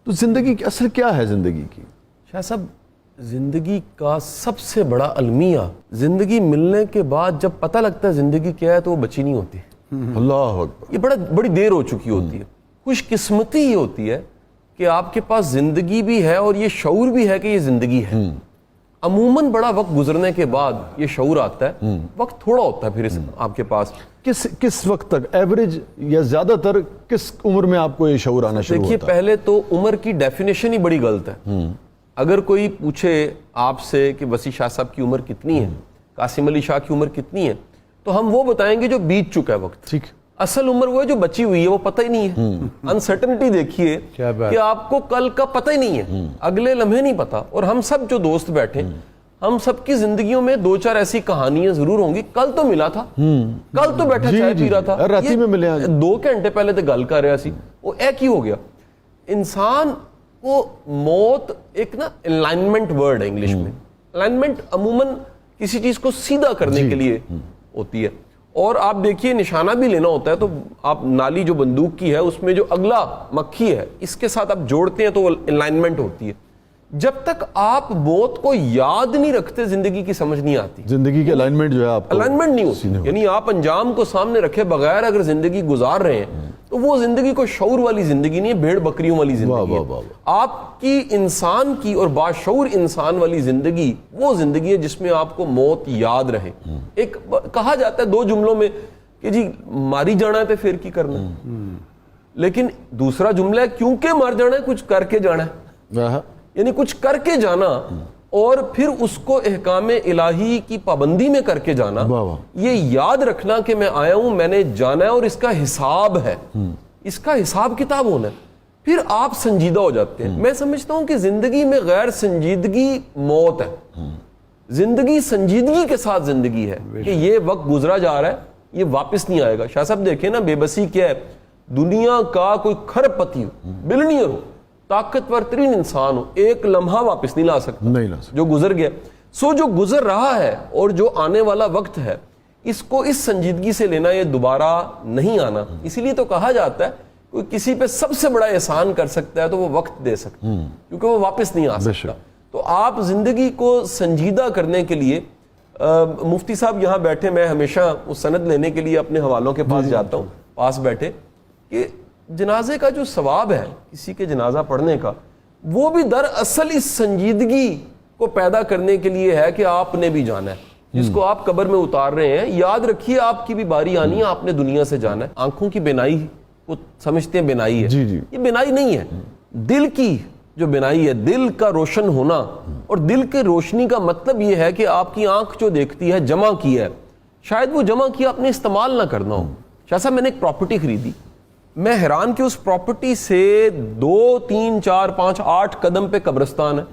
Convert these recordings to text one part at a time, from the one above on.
تو زندگی کی اصل کیا ہے زندگی کی؟ شاہ صاحب زندگی کا سب سے بڑا المیہ زندگی ملنے کے بعد جب پتہ لگتا ہے زندگی کیا ہے تو وہ بچی نہیں ہوتی. اللہ اکبر. یہ بڑی دیر ہو چکی ہوتی ہے. خوش قسمتی یہ ہوتی ہے کہ آپ کے پاس زندگی بھی ہے اور یہ شعور بھی ہے کہ یہ زندگی ہے. عموماً بڑا وقت گزرنے کے بعد یہ شعور آتا ہے. وقت تھوڑا ہوتا ہے پھر آپ کے پاس. کس وقت تک ایوریج یا زیادہ تر کس عمر میں آپ کو یہ شعور آنا شروع ہوتا ہے؟ دیکھیے پہلے تو عمر کی ڈیفینیشن ہی بڑی غلط ہے. اگر کوئی پوچھے آپ سے کہ وسیع شاہ صاحب کی عمر کتنی ہے, قاسم علی شاہ کی عمر کتنی ہے, تو ہم وہ بتائیں گے جو بیت چکا ہے وقت. ٹھیک. اصل عمر وہ ہے جو بچی ہوئی ہے, وہ پتہ ہی نہیں ہے. انسرٹنٹی دیکھیے کہ آپ کو کل کا پتہ ہی نہیں ہے, اگلے لمحے نہیں پتا. اور ہم سب جو دوست بیٹھے ہم سب کی زندگیوں میں 2-4 ایسی کہانیاں ضرور ہوں گی. کل تو ملا تھا, کل تو بیٹھا چائے پی رہا تھا, راتی میں ملے 2 گھنٹے پہلے تو گل کر رہا سی, وہ ایک ہی ہو گیا. انسان کو موت ایک نا الائنمنٹ ورڈ ہے انگلش میں. الائنمنٹ عموماً کسی چیز کو سیدھا کرنے کے لیے ہوتی ہے. اور آپ دیکھیے نشانہ بھی لینا ہوتا ہے تو آپ نالی جو بندوق کی ہے اس میں جو اگلا مکھی ہے اس کے ساتھ آپ جوڑتے ہیں تو وہ الائنمنٹ ہوتی ہے. جب تک آپ موت کو یاد نہیں رکھتے زندگی کی سمجھ نہیں آتی. زندگی کی الائنمنٹ جو ہے آپ کو الائنمنٹ نہیں ہوتی. یعنی آپ انجام کو سامنے رکھے بغیر اگر زندگی گزار رہے ہیں تو وہ زندگی کو شعور والی زندگی نہیں ہے, بھیڑ بکریوں والی زندگی ہے. آپ کی انسان کی اور باشعور انسان والی زندگی وہ زندگی ہے جس میں آپ کو موت یاد رہے. ایک کہا جاتا ہے 2 جملوں میں کہ جی ماری جانا ہے تو پھر کی کرنا ہے, لیکن دوسرا جملہ ہے کیونکہ مار جانا ہے کچھ کر کے جانا ہے. یعنی کچھ کر کے جانا اور پھر اس کو احکام الہی کی پابندی میں کر کے جانا, یہ یاد رکھنا کہ میں آیا ہوں, میں نے جانا ہے اور اس کا حساب ہے, اس کا حساب کتاب ہونا ہے. پھر آپ سنجیدہ ہو جاتے ہیں. میں سمجھتا ہوں کہ زندگی میں غیر سنجیدگی موت ہے. زندگی سنجیدگی کے ساتھ زندگی ہے کہ یہ وقت گزرا جا رہا ہے, یہ واپس نہیں آئے گا. شاہ صاحب دیکھیں نا بے بسی کیا ہے. دنیا کا کوئی کھرب پتی ہو, بلینئر ہو, طاقتور ترین انسان ہو, ایک لمحہ واپس نہیں لا سکتا جو گزر گیا. جو گزر رہا ہے اور جو آنے والا وقت ہے اس کو اس سنجیدگی سے لینا, یہ دوبارہ نہیں آنا. اسی لیے تو کہا جاتا ہے کوئی کسی پہ سب سے بڑا احسان کر سکتا ہے تو وہ وقت دے سکتا ہے, کیونکہ وہ واپس نہیں آ سکتا. تو آپ زندگی کو سنجیدہ کرنے کے لیے مفتی صاحب یہاں بیٹھے, میں ہمیشہ اس سند لینے کے لیے اپنے حوالوں کے پاس جاتا ہوں, پاس بیٹھے, کہ جنازے کا جو ثواب ہے کسی کے جنازہ پڑھنے کا وہ بھی دراصل اس سنجیدگی کو پیدا کرنے کے لیے ہے کہ آپ نے بھی جانا ہے. جس کو آپ قبر میں اتار رہے ہیں, یاد رکھیے آپ کی بھی باری آنی ہے, آپ نے دنیا سے جانا ہے. آنکھوں کی بینائی کو سمجھتے ہیں بینائی ہے, یہ بینائی نہیں ہے. دل کی جو بینائی ہے, دل کا روشن ہونا, اور دل کے روشنی کا مطلب یہ ہے کہ آپ کی آنکھ جو دیکھتی ہے جمع کی ہے, شاید وہ جمع کیا آپ نے استعمال نہ کرنا ہو. شاہ صاحب میں نے ایک پراپرٹی خریدی, میں حیران کہ اس پراپرٹی سے 2 3 4 5 8 قدم پہ قبرستان ہے.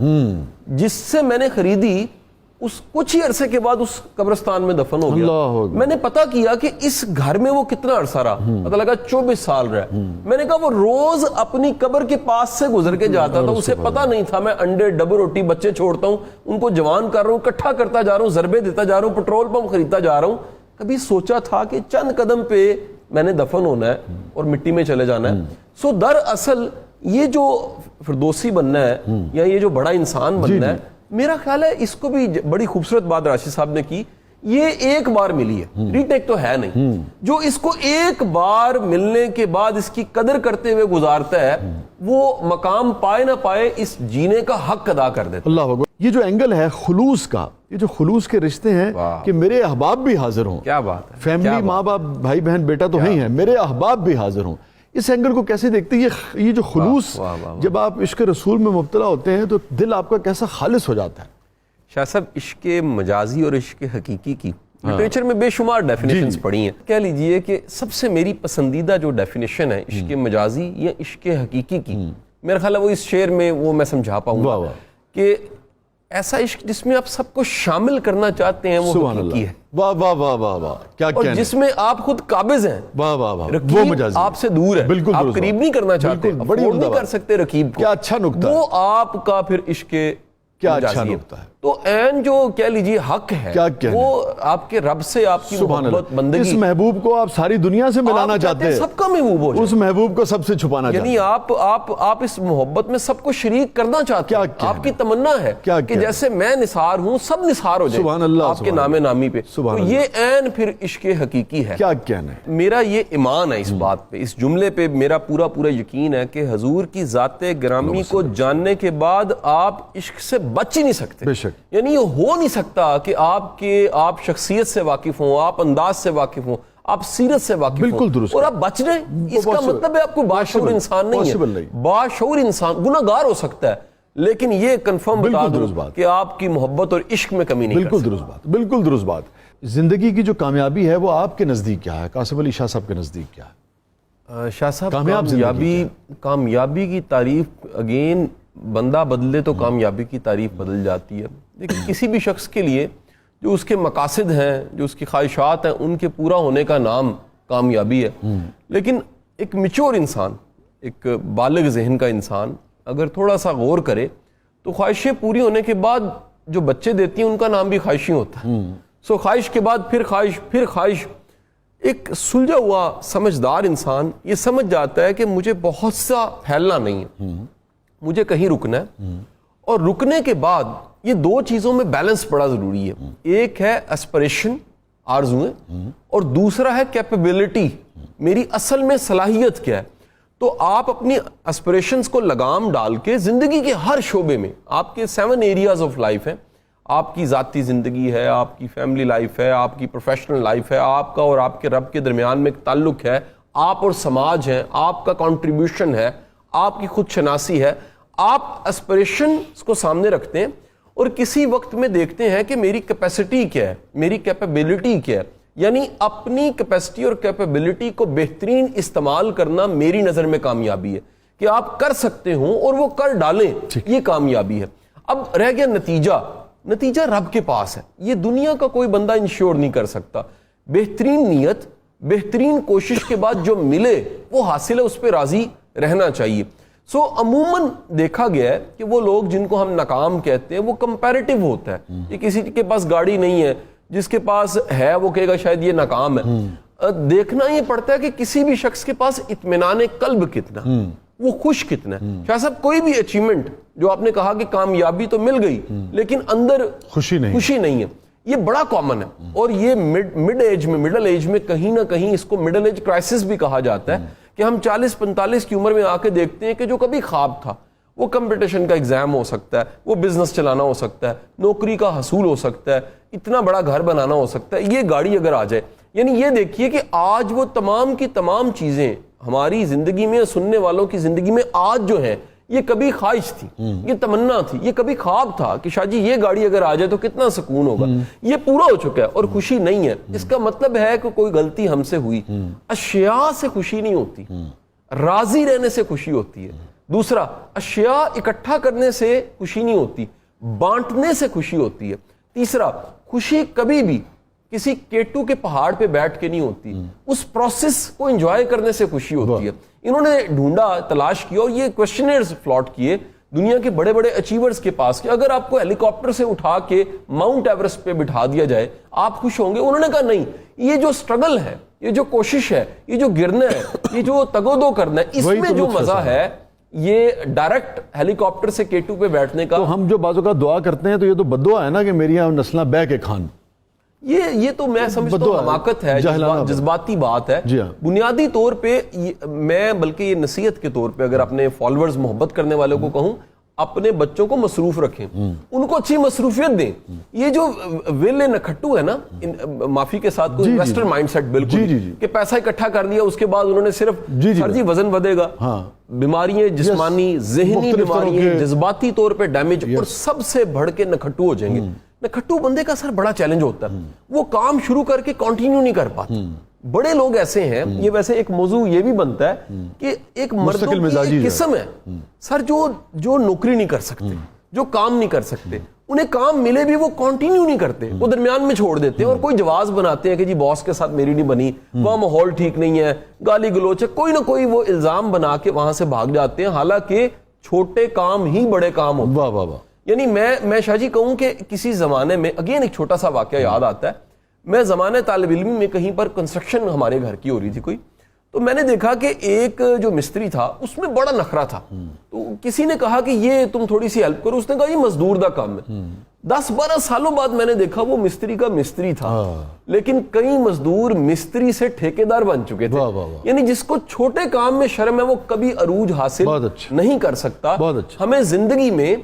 جس سے میں نے خریدی اس کچھ ہی عرصے کے بعد اس قبرستان میں دفن ہو گیا. میں نے پتا کیا کہ اس گھر میں وہ کتنا عرصہ رہا, پتہ لگا 24 سال رہا. میں نے کہا وہ روز اپنی قبر کے پاس سے گزر کے جاتا تھا, اسے پتا نہیں تھا میں انڈے ڈبل روٹی بچے چھوڑتا ہوں, ان کو جوان کر رہا ہوں, اکٹھا کرتا جا رہا ہوں, ضربے دیتا جا رہا ہوں, پٹرول پمپ خریدتا جا رہا ہوں. کبھی سوچا تھا کہ چند قدم پہ میں نے دفن ہونا ہے اور مٹی میں چلے جانا ہے. دراصل یہ جو فردوسی بننا ہے یا یہ جو بڑا انسان بننا ہے, میرا خیال ہے اس کو بھی بڑی خوبصورت بات راشد صاحب نے کی, یہ ایک بار ملی ہے, ری ٹیک تو ہے نہیں. جو اس کو ایک بار ملنے کے بعد اس کی قدر کرتے ہوئے گزارتا ہے وہ مقام پائے نہ پائے اس جینے کا حق ادا کر دیتا. اللہ اکبر. یہ جو اینگل ہے خلوص کا, یہ جو خلوص کے رشتے ہیں کہ میرے احباب بھی حاضر ہوں, کیا بات ہے, فیملی ماں باپ بھائی بہن بیٹا تو ہیں, میرے احباب بھی حاضر ہوں, اس اینگل کو کیسے دیکھتے ہیں؟ یہ جو خلوص, جب آپ عشق رسول میں مبتلا ہوتے ہیں تو دل آپ کا کیسا خالص ہو جاتا ہے؟ شاہ صاحب عشق مجازی اور عشق حقیقی کی لٹریچر میں بے شمار ڈیفینیشنز پڑھی ہیں. کہہ لیجئے کہ سب سے میری پسندیدہ جو ڈیفینیشن ہے عشق مجازی یا عشق حقیقی کی, میرا خیال ہے وہ اس شعر میں وہ میں سمجھا پاؤں گا کہ ایسا عشق جس میں آپ سب کو شامل کرنا چاہتے ہیں وہ حقیقی ہے. واہ واہ واہ واہ واہ, کیا اور جس میں آپ خود قابض ہیں, واہ واہ واہ, وہ مجازی آپ سے دور ہے, بالکل آپ قریب نہیں کرنا چاہتے, بڑی نہیں کر سکتے رقیب کو, کیا اچھا نکتہ, وہ آپ کا پھر عشق کیا اچھا نکتہ ہے. تو عین جو کہہ لیجیے حق ہے وہ آپ کے رب سے آپ کی محبت بندگی. اس محبوب کو آپ ساری دنیا سے ملانا چاہتے ہیں, سب کا محبوب ہو جائے, اس محبوب کو سب سے چھپانا چاہتے ہیں, یعنی آپ اس محبت میں سب کو شریک کرنا چاہتے ہیں. آپ کی تمنا ہے کہ جیسے میں نثار ہوں سب نثار ہو جائے سبحان اللہ آپ کے نام نامی پہ. تو یہ عین پھر عشق حقیقی ہے. کیا کہنا ہے, میرا یہ ایمان ہے اس بات پہ, اس جملے پہ میرا پورا یقین ہے کہ حضور کی ذات گرامی کو جاننے کے بعد آپ عشق سے بچ ہی نہیں سکتے. بے شک. یعنی یہ ہو نہیں سکتا کہ آپ شخصیت سے واقف ہوں, آپ انداز سے واقف ہوں, آپ سیرت سے واقف ہوں, بالکل درست, اور آپ بچ رہے ہیں. اس کا مطلب ہے آپ کو باشعور انسان نہیں ہے. باشعور انسان گناہگار ہو سکتا ہے, لیکن یہ کنفرم بتا دوں کہ آپ کی محبت اور عشق میں کمی نہیں کر سکتا. بالکل درست بات, بالکل درست بات. زندگی کی جو کامیابی ہے وہ آپ کے نزدیک کیا ہے؟ قاسم علی شاہ صاحب کے نزدیک کیا ہے؟ شاہ صاحب کامیابی کی تعریف اگین بندہ بدلے تو کامیابی کی تعریف بدل جاتی ہے. لیکن کسی بھی شخص کے لیے جو اس کے مقاصد ہیں, جو اس کی خواہشات ہیں, ان کے پورا ہونے کا نام کامیابی ہے. لیکن ایک میچور انسان, ایک بالغ ذہن کا انسان اگر تھوڑا سا غور کرے تو خواہشیں پوری ہونے کے بعد جو بچے دیتی ہیں ان کا نام بھی خواہشی ہوتا ہے. سو خواہش کے بعد پھر خواہش. ایک سلجھا ہوا سمجھدار انسان یہ سمجھ جاتا ہے کہ مجھے بہت سا پھیلنا نہیں ہے, مجھے کہیں رکنا ہے, اور رکنے کے بعد یہ دو چیزوں میں بیلنس بڑا ضروری ہے. ایک ہے اسپریشن, آرزویں, اور دوسرا ہے کیپیبلٹی, میری اصل میں صلاحیت کیا ہے. تو آپ اپنی اسپریشنز کو لگام ڈال کے زندگی کے ہر شعبے میں, آپ کے 7 ایریاز آف لائف ہیں, آپ کی ذاتی زندگی ہے, آپ کی فیملی لائف ہے, آپ کی پروفیشنل لائف ہے, آپ کا اور آپ کے رب کے درمیان میں ایک تعلق ہے, آپ اور سماج ہے, آپ کا کنٹریبیوشن ہے, آپ کی خود شناسی ہے. آپ اسپریشن کو سامنے رکھتے ہیں اور کسی وقت میں دیکھتے ہیں کہ میری کیپیسٹی کیا ہے, میری کیپیبلٹی کیا ہے. یعنی اپنی کیپیسٹی اور کیپیبلٹی کو بہترین استعمال کرنا میری نظر میں کامیابی ہے. کہ آپ کر سکتے ہوں اور وہ کر ڈالیں, یہ کامیابی ہے. اب رہ گیا نتیجہ رب کے پاس ہے, یہ دنیا کا کوئی بندہ انشور نہیں کر سکتا. بہترین نیت, بہترین کوشش کے بعد جو ملے وہ حاصل ہے, اس پہ راضی رہنا چاہیے. سو عموماً دیکھا گیا ہے کہ وہ لوگ جن کو ہم ناکام کہتے ہیں وہ کمپیریٹیو ہوتا ہے. یہ کسی کے پاس گاڑی نہیں ہے, جس کے پاس ہے وہ کہے گا شاید یہ ناکام ہے. دیکھنا یہ پڑتا ہے کہ کسی بھی شخص کے پاس اطمینان قلب کتنا, وہ خوش کتنا ہے. شاہ صاحب کوئی بھی اچیومنٹ جو آپ نے کہا کہ کامیابی تو مل گئی لیکن اندر خوشی نہیں ہے, یہ بڑا کامن ہے. اور یہ مڈل ایج میں کہیں نہ کہیں اس کو مڈل ایج کرائسس بھی کہا جاتا ہے کہ ہم 40-45 کی عمر میں آ کے دیکھتے ہیں کہ جو کبھی خواب تھا, وہ کمپٹیشن کا ایگزام ہو سکتا ہے, وہ بزنس چلانا ہو سکتا ہے, نوکری کا حصول ہو سکتا ہے, اتنا بڑا گھر بنانا ہو سکتا ہے, یہ گاڑی اگر آ جائے. یعنی یہ دیکھیے کہ آج وہ تمام کی تمام چیزیں ہماری زندگی میں, سننے والوں کی زندگی میں آج جو ہیں, یہ کبھی خواہش تھی, یہ تمنا تھی, یہ کبھی خواب تھا کہ شاہ جی یہ گاڑی اگر آ جائے تو کتنا سکون ہوگا. یہ پورا ہو چکا ہے اور خوشی نہیں ہے. اس کا مطلب ہے کہ کوئی غلطی ہم سے ہوئی. اشیاء سے خوشی نہیں ہوتی, راضی رہنے سے خوشی ہوتی ہے. دوسرا, اشیاء اکٹھا کرنے سے خوشی نہیں ہوتی, بانٹنے سے خوشی ہوتی ہے. تیسرا, خوشی کبھی بھی کسی کیٹو کے پہاڑ پہ بیٹھ کے نہیں ہوتی, اس پروسیس کو انجوائے کرنے سے خوشی ہوتی ہے. انہوں نے ڈھونڈا, تلاش کیا اور یہ کویسچنرز فلاٹ کیے دنیا کے بڑے بڑے اچیورز کے پاس کہ اگر آپ کو ہیلی کاپٹر سے اٹھا کے ماؤنٹ ایورسٹ پہ بٹھا دیا جائے آپ خوش ہوں گے؟ انہوں نے کہا نہیں, یہ جو سٹرگل ہے, یہ جو کوشش ہے, یہ جو گرنا ہے, یہ جو تگودو کرنا ہے, اس میں جو مزہ ہے یہ ڈائریکٹ ہیلی کاپٹر سے کیٹو پہ بیٹھنے کا. تو ہم جو بعض اوقات دعا کرتے ہیں تو یہ تو بددعا ہے نا کہ میری یہاں نسلاں بہ کے کھان. یہ تو میں سمجھتا ہوں حماقت ہے, جذباتی بات ہے. بنیادی طور پہ میں بلکہ یہ نصیحت کے طور پہ اگر اپنے فالوورز محبت کرنے والوں کو کہوں, اپنے بچوں کو مصروف رکھیں, ان کو اچھی مصروفیت دیں. یہ جو ویلے نکھٹو ہے نا, معافی کے ساتھ کوئی انویسٹر مائنڈ سیٹ بالکل کہ پیسہ اکٹھا کر لیا, اس کے بعد انہوں نے صرف سر جی وزن ودے گا, بیماریاں جسمانی ذہنی بیماریاں, جذباتی طور پہ ڈیمیج, اور سب سے بڑھ کے نکھٹو ہو جائیں گے. نکھٹو بندے کا سر بڑا چیلنج ہوتا ہے, وہ کام شروع کر کے کنٹینیو نہیں کر پاتا. بڑے لوگ ایسے ہیں, یہ ویسے ایک موضوع یہ بھی بنتا ہے کہ ایک مردوں کی ایک قسم ہے سر جو نوکری نہیں کر سکتے, جو کام نہیں کر سکتے, انہیں کام ملے بھی وہ کنٹینیو نہیں کرتے, وہ درمیان میں چھوڑ دیتے ہیں اور کوئی جواز بناتے ہیں کہ جی باس کے ساتھ میری نہیں بنی, وہاں ماحول ٹھیک نہیں ہے, گالی گلوچ ہے, کوئی نہ کوئی وہ الزام بنا کے وہاں سے بھاگ جاتے ہیں, حالانکہ چھوٹے کام ہی بڑے کام ہوتے ہیں. یعنی میں شاہ جی کہوں کہ کسی زمانے میں اگین ایک چھوٹا سا واقعہ یاد آتا ہے. میں زمانے طالب علمی میں کہیں پر کنسٹرکشن ہمارے گھر کی ہو رہی تھی کوئی, تو میں نے دیکھا کہ ایک جو مستری تھا اس میں بڑا نخرا تھا. تو کسی نے کہا کہ یہ تم تھوڑی سی ہیلپ کرو, اس نے کہا یہ مزدور دا کام ہے. 10-12 سالوں بعد میں نے دیکھا وہ مستری کا مستری تھا, لیکن کئی مزدور مستری سے ٹھیکیدار بن چکے تھے. یعنی جس کو چھوٹے کام میں شرم ہے وہ کبھی عروج حاصل نہیں کر سکتا. ہمیں زندگی میں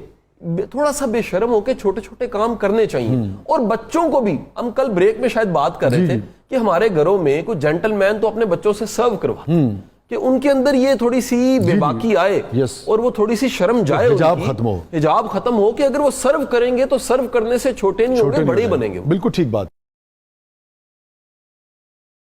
تھوڑا سا بے شرم ہو کے چھوٹے چھوٹے کام کرنے چاہیے. اور بچوں کو بھی, ہم کل بریک میں شاید بات کر رہے تھے کہ ہمارے گھروں میں کوئی جینٹل مین تو اپنے بچوں سے سرو کروا کہ ان کے اندر یہ تھوڑی سی بے باکی آئے اور وہ تھوڑی سی شرم جائے, حجاب ختم ہو کہ اگر وہ سرو کریں گے تو سرو کرنے سے چھوٹے نہیں ہوں گے, بڑے بنیں گے. بالکل ٹھیک بات.